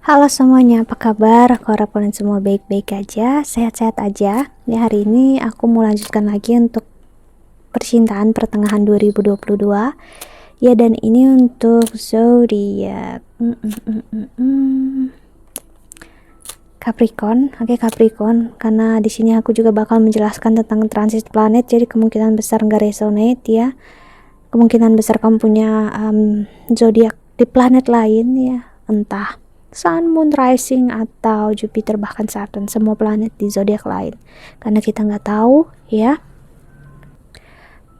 Halo semuanya, apa kabar? Aku harap kalian semua baik-baik aja, sehat-sehat aja. Ya, hari ini aku mau lanjutkan lagi untuk percintaan pertengahan 2022. Ya, dan ini untuk zodiak Capricorn. Oke, Capricorn, karena di sini aku juga bakal menjelaskan tentang transit planet, jadi kemungkinan besar nggak resonate ya. Kemungkinan besar kamu punya zodiak di planet lain ya, entah Sun, Moon, Rising, atau Jupiter, bahkan Saturn, semua planet di zodiak lain. Karena kita nggak tahu ya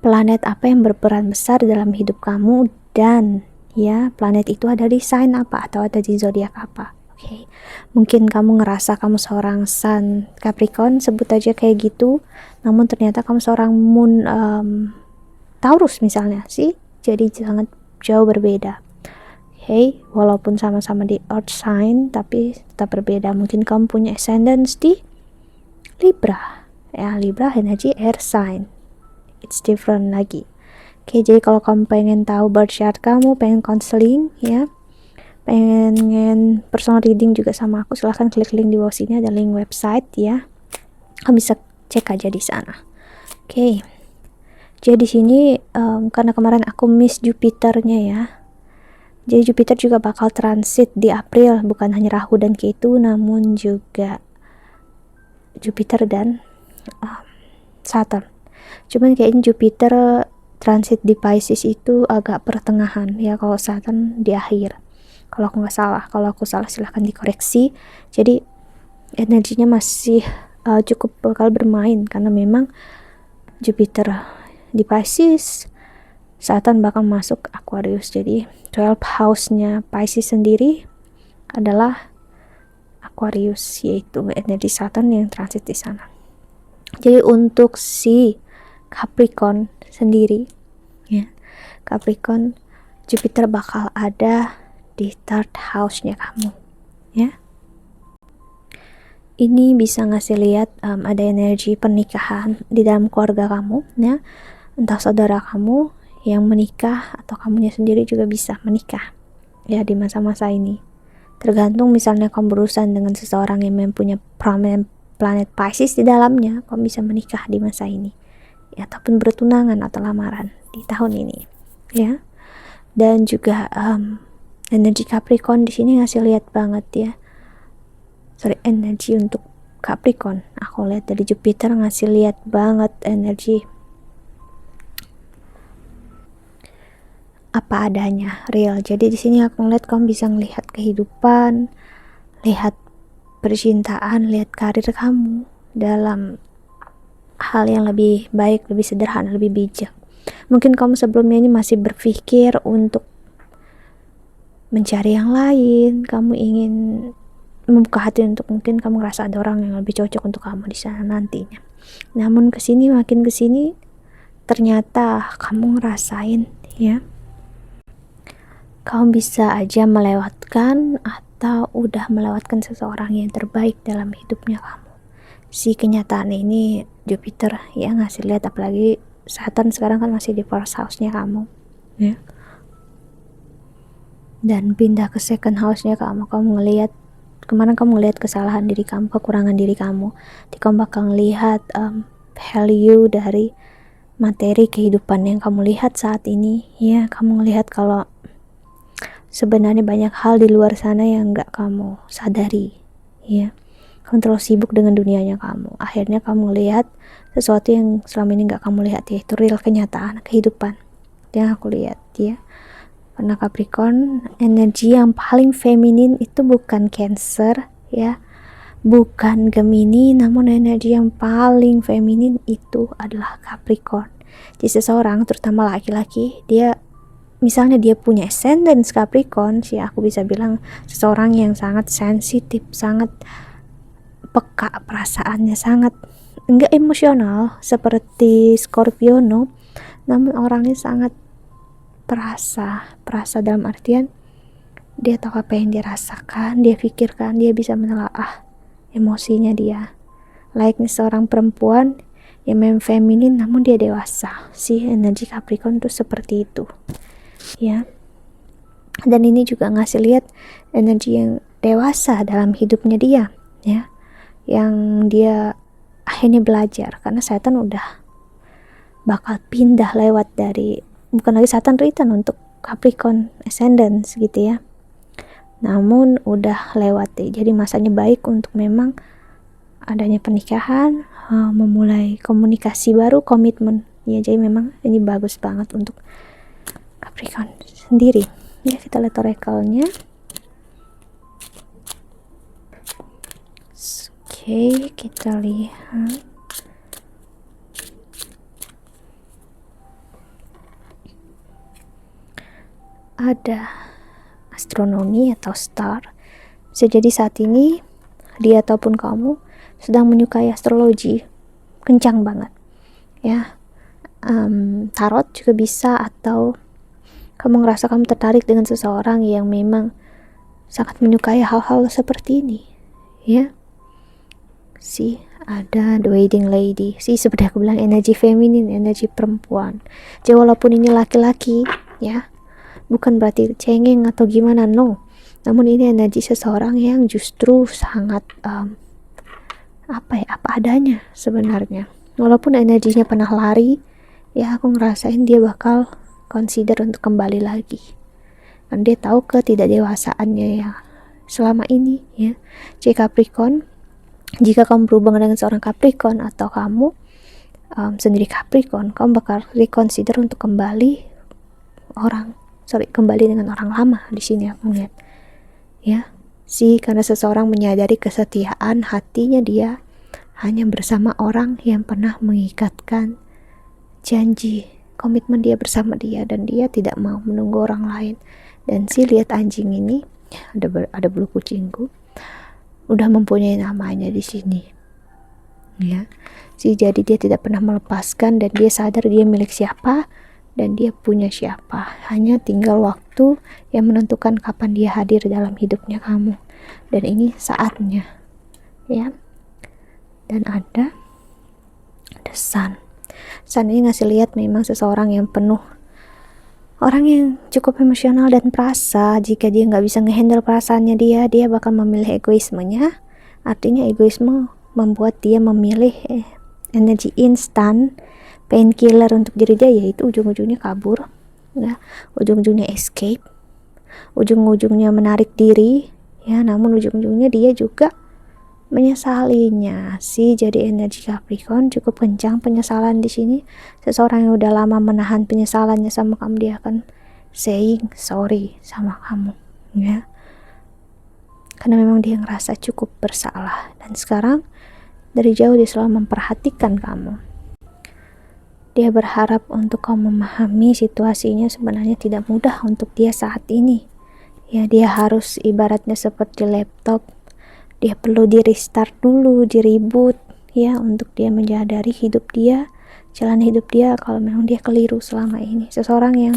planet apa yang berperan besar dalam hidup kamu, dan ya planet itu ada di sign apa atau ada di zodiak apa. Oke, mungkin kamu ngerasa kamu seorang Sun Capricorn, sebut aja kayak gitu, namun ternyata kamu seorang Moon Taurus misalnya sih, jadi sangat jauh berbeda. Hey, walaupun sama-sama di earth sign tapi tetap berbeda. Mungkin kamu punya ascendance di Libra. Ya, Libra energi air sign. It's different lagi. Oke, jadi kalau kamu pengen tahu birth chart kamu, pengen counseling ya, pengen personal reading juga sama aku, silahkan klik link di bawah sini, ada link website ya. Kamu bisa cek aja di sana. Oke. Jadi di sini karena kemarin aku miss Jupiternya ya. Jadi Jupiter juga bakal transit di April, bukan hanya Rahu dan Ketu, namun juga Jupiter dan Saturn. Cuman kayaknya Jupiter transit di Pisces itu agak pertengahan ya, kalau Saturn di akhir. Kalau aku nggak salah, kalau aku salah silahkan dikoreksi. Jadi energinya masih cukup bakal bermain, karena memang Jupiter di Pisces, Saturn bakal masuk Aquarius. Jadi 12 house-nya Pisces sendiri adalah Aquarius, yaitu energi Saturn yang transit di sana. Jadi untuk si Capricorn sendiri ya, Capricorn, Jupiter bakal ada di third house-nya kamu ya. Ini bisa ngasih lihat ada energi pernikahan di dalam keluarga kamu ya, entah saudara kamu yang menikah atau kamunya sendiri juga bisa menikah ya di masa-masa ini. Tergantung, misalnya kamu berurusan dengan seseorang yang mempunyai prominent planet Pisces di dalamnya, kamu bisa menikah di masa ini ya, ataupun bertunangan atau lamaran di tahun ini ya. Dan juga energi Capricorn di sini ngasih lihat banget ya, energi untuk Capricorn aku lihat dari Jupiter ngasih lihat banget energi apa adanya, real. Jadi di sini aku ngeliat kamu bisa ngelihat kehidupan, lihat percintaan, lihat karir kamu dalam hal yang lebih baik, lebih sederhana, lebih bijak. Mungkin kamu sebelumnya ini masih berpikir untuk mencari yang lain, kamu ingin membuka hati untuk, mungkin kamu ngerasa ada orang yang lebih cocok untuk kamu di sana nantinya. Namun kesini, makin kesini ternyata kamu ngerasain ya, kamu bisa aja melewatkan atau udah melewatkan seseorang yang terbaik dalam hidupnya kamu. Si kenyataan ini Jupiter ya ngasih lihat, apalagi Saturn sekarang kan masih di first house-nya kamu ya. Dan pindah ke second house-nya kamu ngelihat kemarin, kamu ngelihat kesalahan diri kamu, kekurangan diri kamu. Jadi kamu bakal ngelihat value dari materi kehidupan yang kamu lihat saat ini ya. Kamu ngelihat kalau sebenarnya banyak hal di luar sana yang gak kamu sadari ya. Kamu terlalu sibuk dengan dunianya kamu, akhirnya kamu lihat sesuatu yang selama ini gak kamu lihat, yaitu real kenyataan kehidupan yang aku lihat ya. Karena Capricorn, energi yang paling feminin itu bukan Cancer ya, bukan Gemini, namun energi yang paling feminin itu adalah Capricorn. Jadi seseorang, terutama laki-laki, dia misalnya dia punya ascendance Capricorn sih, aku bisa bilang seseorang yang sangat sensitif, sangat peka perasaannya, sangat enggak emosional seperti Scorpio, no, namun orangnya sangat perasa dalam artian dia tahu apa yang dia rasakan, dia pikirkan, dia bisa menelaah emosinya dia. Layaknya seorang perempuan yang memang feminin namun dia dewasa. Si energi Capricorn tuh seperti itu ya. Dan ini juga ngasih lihat energi yang dewasa dalam hidupnya dia, ya, yang dia akhirnya belajar, karena Satan udah bakal pindah lewat dari, bukan lagi Satan return untuk Capricorn Ascendant gitu ya, namun udah lewat deh. Jadi masanya baik untuk memang adanya pernikahan, memulai komunikasi baru, komitmen ya. Jadi memang ini bagus banget untuk Capricorn sendiri ya. Kita lihat oracle-nya. Oke, kita lihat ada astronomi atau star. Bisa jadi saat ini dia ataupun kamu sedang menyukai astrologi kencang banget ya. Tarot juga bisa, atau kamu ngerasa kamu tertarik dengan seseorang yang memang sangat menyukai hal-hal seperti ini ya. Ada the wedding lady. Seperti aku bilang, energi feminin, energi perempuan. Jadi walaupun ini laki-laki ya, bukan berarti cengeng atau gimana, no. Namun ini energi seseorang yang justru sangat apa adanya sebenarnya. Walaupun energinya pernah lari ya, aku ngerasain dia bakal consider untuk kembali lagi, dan dia tahu ketidakdewasaannya ya selama ini ya. Jadi Capricorn, jika kamu berhubungan dengan seorang Capricorn atau kamu sendiri Capricorn, kamu bakal reconsider untuk kembali dengan orang lama. Di sini aku lihat ya, karena seseorang menyadari kesetiaan hatinya dia hanya bersama orang yang pernah mengikatkan janji, komitmen dia bersama dia, dan dia tidak mau menunggu orang lain. Dan lihat anjing ini, ada bulu kucingku, udah mempunyai namanya di sini ya. Jadi dia tidak pernah melepaskan, dan dia sadar dia milik siapa dan dia punya siapa. Hanya tinggal waktu yang menentukan kapan dia hadir dalam hidupnya kamu, dan ini saatnya ya. Dan ada Sun. Sun ini ngasih lihat memang seseorang yang penuh, orang yang cukup emosional dan perasa. Jika dia nggak bisa ngehandle perasaannya dia bakal memilih egoismenya. Artinya egoisme membuat dia memilih energi instan, painkiller untuk diri dia, yaitu ujung-ujungnya kabur ya, ujung-ujungnya escape, ujung-ujungnya menarik diri ya. Namun ujung-ujungnya dia juga menyesalinya Jadi energi Capricorn cukup kencang penyesalan di sini. Seseorang yang udah lama menahan penyesalannya sama kamu, dia akan saying sorry sama kamu ya, karena memang dia ngerasa cukup bersalah, dan sekarang dari jauh dia selalu memperhatikan kamu. Dia berharap untuk kamu memahami situasinya sebenarnya tidak mudah untuk dia saat ini ya. Dia harus ibaratnya seperti laptop, dia perlu di restart dulu, di reboot ya, untuk dia menyadari hidup dia, jalan hidup dia, kalau memang dia keliru selama ini. Seseorang yang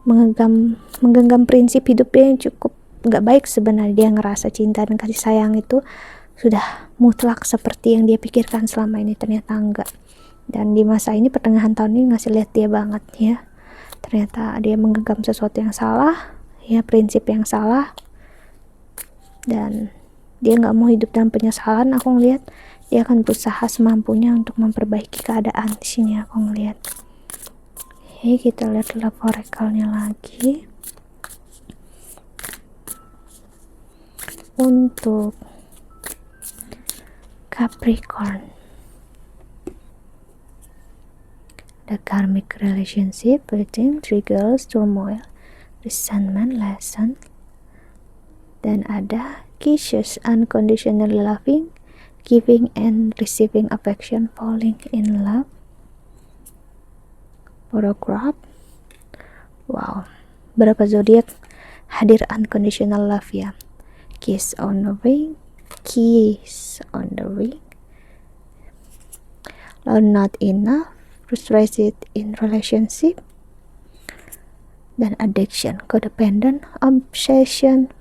menggenggam prinsip hidup dia yang cukup gak baik sebenarnya. Dia ngerasa cinta dan kasih sayang itu sudah mutlak seperti yang dia pikirkan selama ini, ternyata enggak. Dan di masa ini, pertengahan tahun ini, ngasih lihat dia banget ya, ternyata dia menggenggam sesuatu yang salah ya, prinsip yang salah, dan dia nggak mau hidup dalam penyesalan. Aku ngelihat dia akan berusaha semampunya untuk memperbaiki keadaan. Di sini aku ngelihat. Oke, kita lihat love oracle-nya lagi. Untuk Capricorn, the karmic relationship between triggers, turmoil, resentment, lesson. Dan ada kisses, unconditionally loving, giving and receiving affection, falling in love. Paragraph. Wow, berapa zodiak hadir unconditional love ya. Kiss on the ring, kiss on the ring. Love not enough, frustrated in relationship. Dan addiction, codependent, obsession,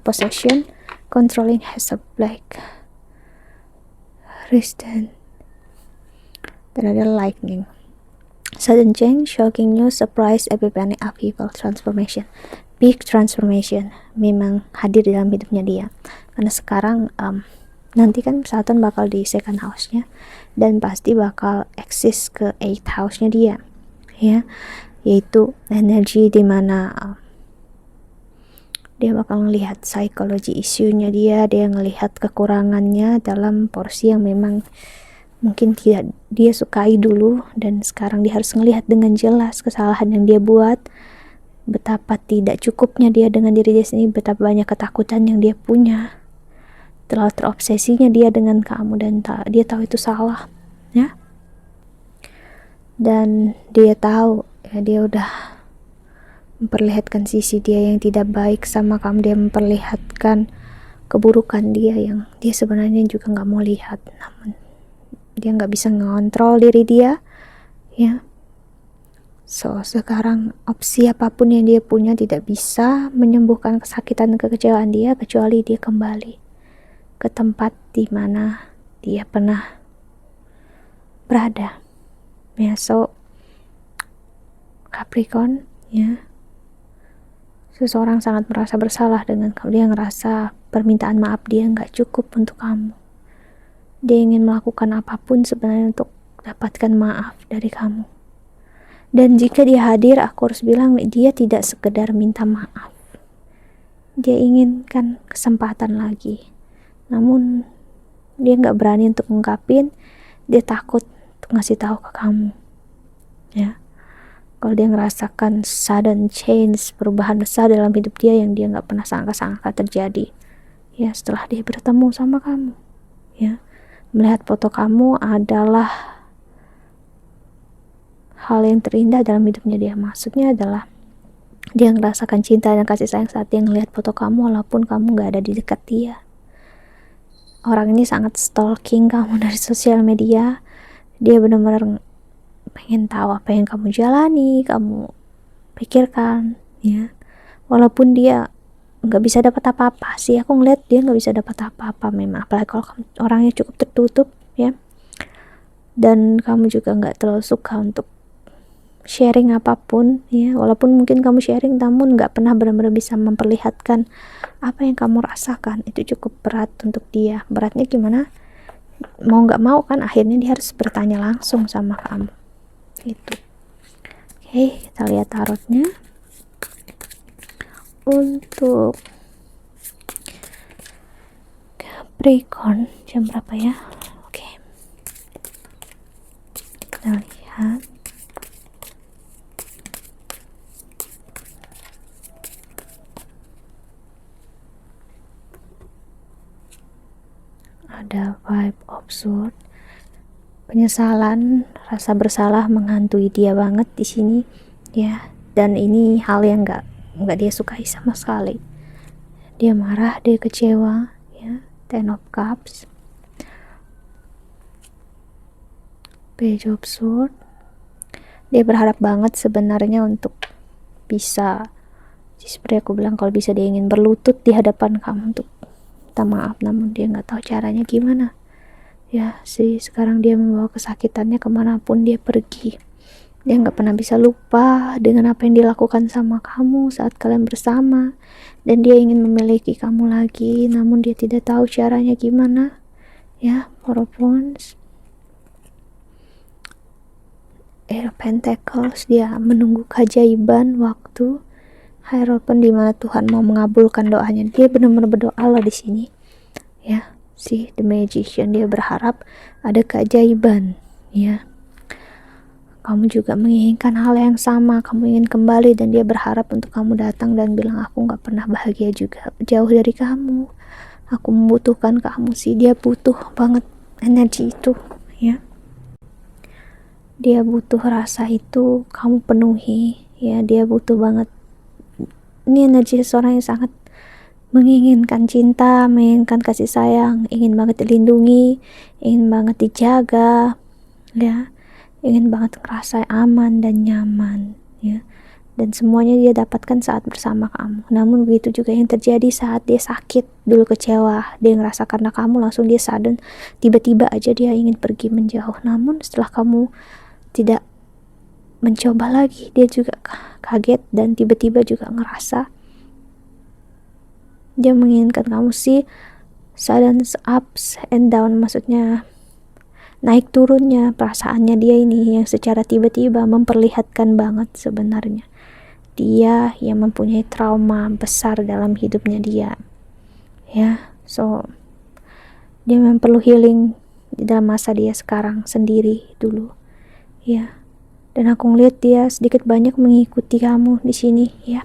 possession, controlling, has a black resistant. Dan ada lightning, sudden change, shocking news, surprise, epiphany, upheaval, transformation. big transformation memang hadir dalam hidupnya dia. Karena sekarang nanti kan Saturn bakal di second house-nya dan pasti bakal eksis ke 8th house-nya dia, ya, yaitu energi dimana dia bakal ngelihat psikologi isunya dia ngelihat kekurangannya dalam porsi yang memang mungkin tidak dia sukai dulu, dan sekarang dia harus ngelihat dengan jelas kesalahan yang dia buat, betapa tidak cukupnya dia dengan diri dia sendiri, betapa banyak ketakutan yang dia punya, terlalu terobsesinya dia dengan kamu, dan dia tahu itu salah, ya, dan dia tahu ya dia udah memperlihatkan sisi dia yang tidak baik sama kamu, dia memperlihatkan keburukan dia yang dia sebenarnya juga nggak mau lihat, namun dia nggak bisa ngontrol diri dia, ya. So sekarang opsi apapun yang dia punya tidak bisa menyembuhkan kesakitan dan kekecewaan dia kecuali dia kembali ke tempat di mana dia pernah berada, ya. So Capricorn, ya, seseorang sangat merasa bersalah dengan kamu, dia ngerasa permintaan maaf dia nggak cukup untuk kamu. Dia ingin melakukan apapun sebenarnya untuk dapatkan maaf dari kamu. Dan jika dia hadir, aku harus bilang dia tidak sekedar minta maaf. Dia inginkan kesempatan lagi. Namun dia nggak berani untuk mengungkapin, dia takut untuk ngasih tahu ke kamu. Ya. Kalau dia ngerasakan sudden change, perubahan besar dalam hidup dia yang dia nggak pernah sangka-sangka terjadi. Ya, setelah dia bertemu sama kamu. Ya. Melihat foto kamu adalah hal yang terindah dalam hidupnya dia. Maksudnya adalah dia ngerasakan cinta dan kasih sayang saat dia ngelihat foto kamu walaupun kamu gak ada di dekat dia. Orang ini sangat stalking kamu dari sosial media. Dia benar-benar pengen tahu apa yang kamu jalani, kamu pikirkan, ya. Walaupun dia nggak bisa dapat apa-apa sih, aku ngeliat dia nggak bisa dapat apa-apa memang, apalagi kalau kamu orangnya cukup tertutup, ya, dan kamu juga nggak terlalu suka untuk sharing apapun, ya, walaupun mungkin kamu sharing namun nggak pernah benar-benar bisa memperlihatkan apa yang kamu rasakan. Itu cukup berat untuk dia. Beratnya gimana? Mau nggak mau kan akhirnya dia harus bertanya langsung sama kamu, gitu. Oke, kita lihat tarotnya untuk Capricorn jam berapa ya? Oke, kita lihat. Ada vibe of sword, penyesalan, rasa bersalah menghantui dia banget di sini, ya. Dan ini hal yang nggak dia sukai sama sekali. Dia marah, dia kecewa, ya. Ten of Cups, Page of Sword. Dia berharap banget sebenarnya untuk bisa, seperti aku bilang, kalau bisa dia ingin berlutut di hadapan kamu untuk minta maaf, namun dia nggak tahu caranya gimana, ya sih. Sekarang dia membawa kesakitannya kemanapun dia pergi. Dia nggak pernah bisa lupa dengan apa yang dilakukan sama kamu saat kalian bersama, dan dia ingin memiliki kamu lagi, namun dia tidak tahu caranya gimana, ya. Four of Wands, Eight of Pentacles, dia menunggu keajaiban waktu, Hierophant, di mana Tuhan mau mengabulkan doanya. Dia benar-benar berdoa loh di sini, ya. Si The Magician, dia berharap ada keajaiban, ya. Kamu juga menginginkan hal yang sama, kamu ingin kembali, dan dia berharap untuk kamu datang dan bilang, aku gak pernah bahagia juga jauh dari kamu, aku membutuhkan kamu sih. Dia butuh banget energi itu, ya. Dia butuh rasa itu kamu penuhi, ya. Dia butuh banget, ini energi seseorang yang sangat menginginkan cinta, menginginkan kasih sayang, ingin banget dilindungi, ingin banget dijaga, ya, ingin banget ngerasa aman dan nyaman, ya. Dan semuanya dia dapatkan saat bersama kamu. Namun begitu juga yang terjadi saat dia sakit, dulu kecewa, dia ngerasa karena kamu langsung dia sudden, tiba-tiba aja dia ingin pergi menjauh. Namun setelah kamu tidak mencoba lagi, dia juga kaget dan tiba-tiba juga ngerasa Dia menginginkan kamu sih sudden ups and down, maksudnya naik turunnya perasaannya dia ini yang secara tiba-tiba memperlihatkan banget sebenarnya dia yang mempunyai trauma besar dalam hidupnya dia, ya. So dia memang perlu healing di dalam masa dia sekarang sendiri dulu, ya. Dan aku ngeliat dia sedikit banyak mengikuti kamu di sini, ya.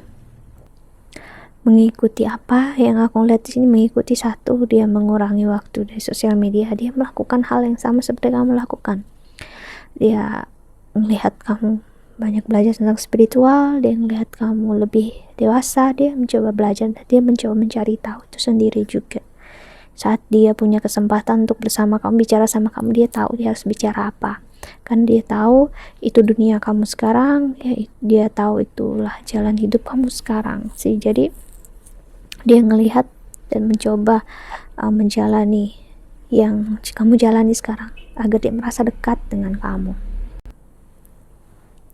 Mengikuti apa yang aku lihat di sini? Mengikuti satu, dia mengurangi waktu dari sosial media. Dia melakukan hal yang sama seperti kamu lakukan. Dia melihat kamu banyak belajar tentang spiritual, dia melihat kamu lebih dewasa, dia mencoba belajar, dia mencoba mencari tahu itu sendiri juga. Saat dia punya kesempatan untuk bersama kamu, bicara sama kamu, dia tahu dia harus bicara apa. Kan dia tahu itu dunia kamu sekarang, ya, dia tahu itulah jalan hidup kamu sekarang sih. Jadi dia ngelihat dan mencoba menjalani yang kamu jalani sekarang agar dia merasa dekat dengan kamu.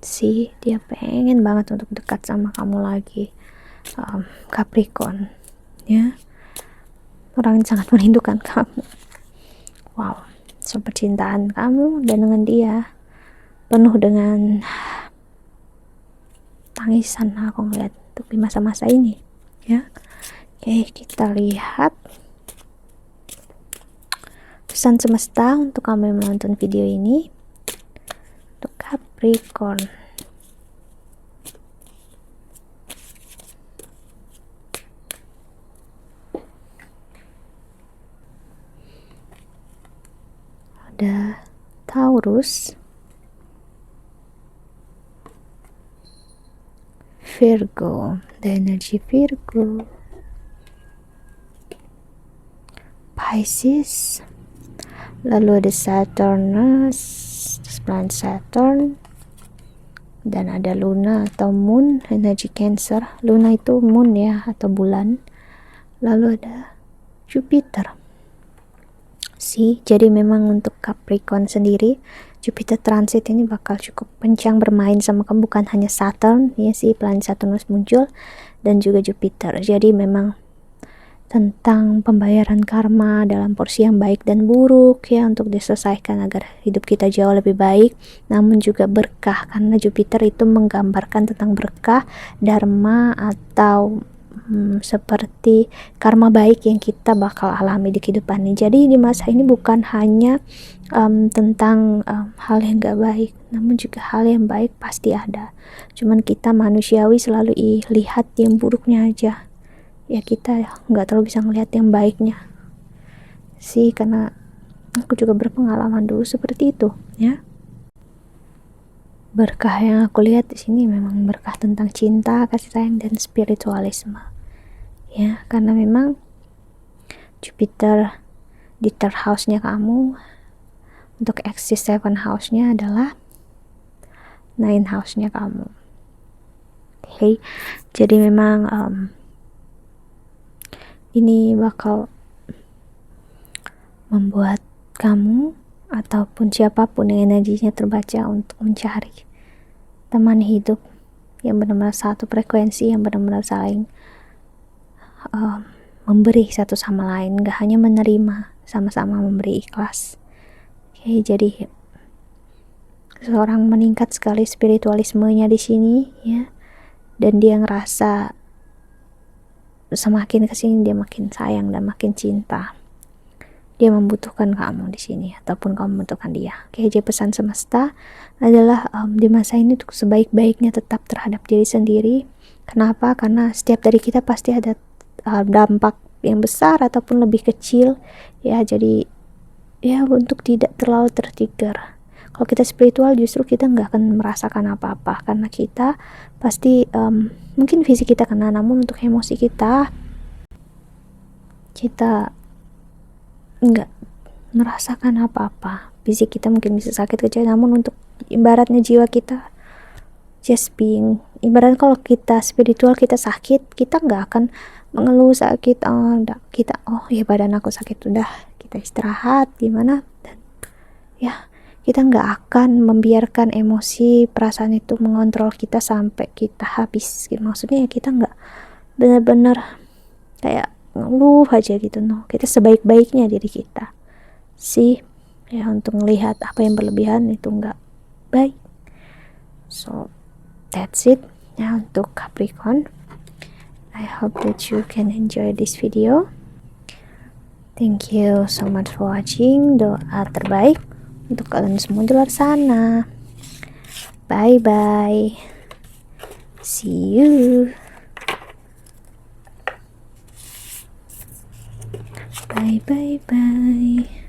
Sih, dia pengen banget untuk dekat sama kamu lagi, Capricorn, ya. Orang yang sangat merindukan kamu. Wow, so percintaan kamu dan dengan dia penuh dengan tangisan aku ngeliat untuk di masa-masa ini, ya. Oke, kita lihat pesan semesta untuk kamu yang menonton video ini untuk Capricorn. Ada Taurus, Virgo, the energy Virgo, Pisces, lalu ada Saturnus, planet Saturn, dan ada Luna atau Moon, energi Cancer. Luna itu Moon, ya, atau bulan. Lalu ada Jupiter. Jadi memang untuk Capricorn sendiri, Jupiter transit ini bakal cukup kencang bermain sama kamu, bukan hanya Saturn, ya sih, planet Saturnus muncul dan juga Jupiter. Jadi memang tentang pembayaran karma dalam porsi yang baik dan buruk, ya, untuk diselesaikan agar hidup kita jauh lebih baik, namun juga berkah, karena Jupiter itu menggambarkan tentang berkah, dharma, atau seperti karma baik yang kita bakal alami di kehidupan ini. Jadi di masa ini bukan hanya tentang hal yang gak baik, namun juga hal yang baik pasti ada, cuman kita manusiawi selalu lihat yang buruknya aja, ya. Kita nggak terlalu bisa ngelihat yang baiknya sih, karena aku juga berpengalaman dulu seperti itu, ya. Berkah yang aku lihat di sini memang berkah tentang cinta, kasih sayang, dan spiritualisme, ya, karena memang Jupiter di third house-nya kamu, untuk exit 7 house-nya adalah 9 house-nya kamu. Okay. Jadi memang ini bakal membuat kamu ataupun siapapun yang energinya terbaca untuk mencari teman hidup yang benar-benar satu frekuensi, yang benar-benar saling memberi satu sama lain, gak hanya menerima, sama-sama memberi ikhlas. Oke, jadi seorang meningkat sekali spiritualismenya di sini, ya, dan dia ngerasa semakin kesini dia makin sayang dan makin cinta. Dia membutuhkan kamu di sini ataupun kamu membutuhkan dia. Oke, jadi pesan semesta adalah di masa ini untuk sebaik-baiknya tetap terhadap diri sendiri. Kenapa? Karena setiap dari kita pasti ada dampak yang besar ataupun lebih kecil, ya. Jadi ya, untuk tidak terlalu tertrigger. Kalau kita spiritual justru kita nggak akan merasakan apa-apa, karena kita pasti mungkin fisik kita kena, namun untuk emosi kita nggak merasakan apa-apa. Fisik kita mungkin bisa sakit kecil, namun untuk ibaratnya jiwa kita just being, ibarat kalau kita spiritual kita sakit, kita nggak akan mengeluh sakit, ya badan aku sakit, udah kita istirahat gimana, dan ya kita nggak akan membiarkan emosi perasaan itu mengontrol kita sampai kita habis gitu. Maksudnya ya kita nggak benar-benar kayak ngeluh aja gitu. No, kita sebaik-baiknya diri kita sih ya, untuk melihat apa yang berlebihan itu nggak baik. So that's it ya untuk Capricorn. I hope that you can enjoy this video. Thank you so much for watching. Doa terbaik untuk kalian semua di luar sana. Bye bye. See you. Bye bye bye.